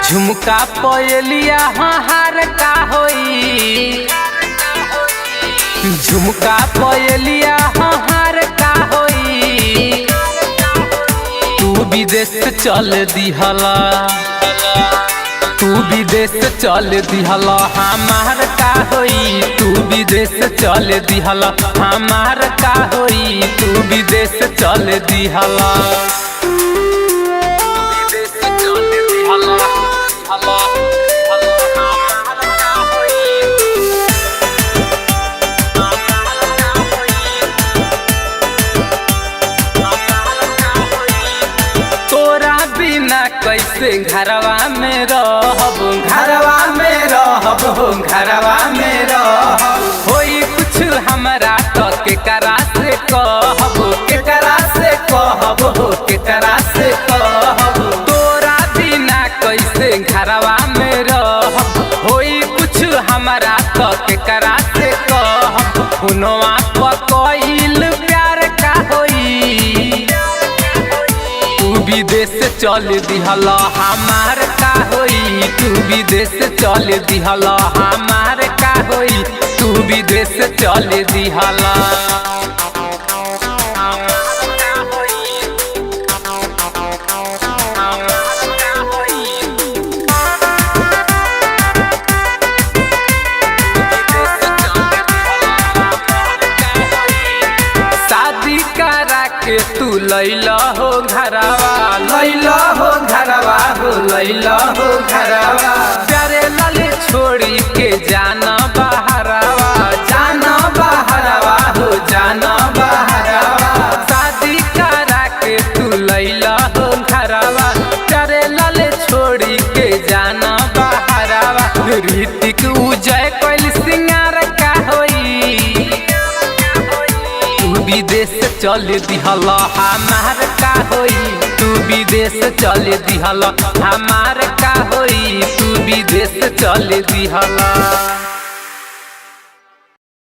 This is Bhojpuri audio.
झुमका पयलिया हार का होई, झुमका पयलिया हार का होई। तू विदेश चल दिहला, तू विदेश चल दिहला हमार का होई। तू विदेश चल दिहला हमार का होई। तू विदेश चल दिहला। तोरा बिना कैसे घरवा में रहब, घरवा में रहब हो, घरवा में रहब। होई कुछ हमरा तो केकरा से कहब, केकरा से कहब हो, केकरा से कहब। तोरा बिना कैसे घरवा में रहब, होई कुछ हमरा तो केकरा से कहब। हुनवा पकइल प्यार का होई। तू विदेश चल दिहला हमार का होई। तू विदेश चल दिहला हमार का होई। तू विदेश चल दिहला। शादी करा के तू लैला हो घरवा, लैला हो घरवा हो, लैला हो घरवा। प्यारे लाले छोड़ी के जाना बहरवा, जाना बहरवा हो, जाना बहरवा। शादी करा के तू लैला हो घरवा, प्यारे लाले छोड़ी के जाना बहरवा। ऋतिक उजय कैल सिंगार का होई। विदेश चल दिहला हमार का होई। तू विदेश चल दिहला हमार का होई। तू विदेश चल दिहला।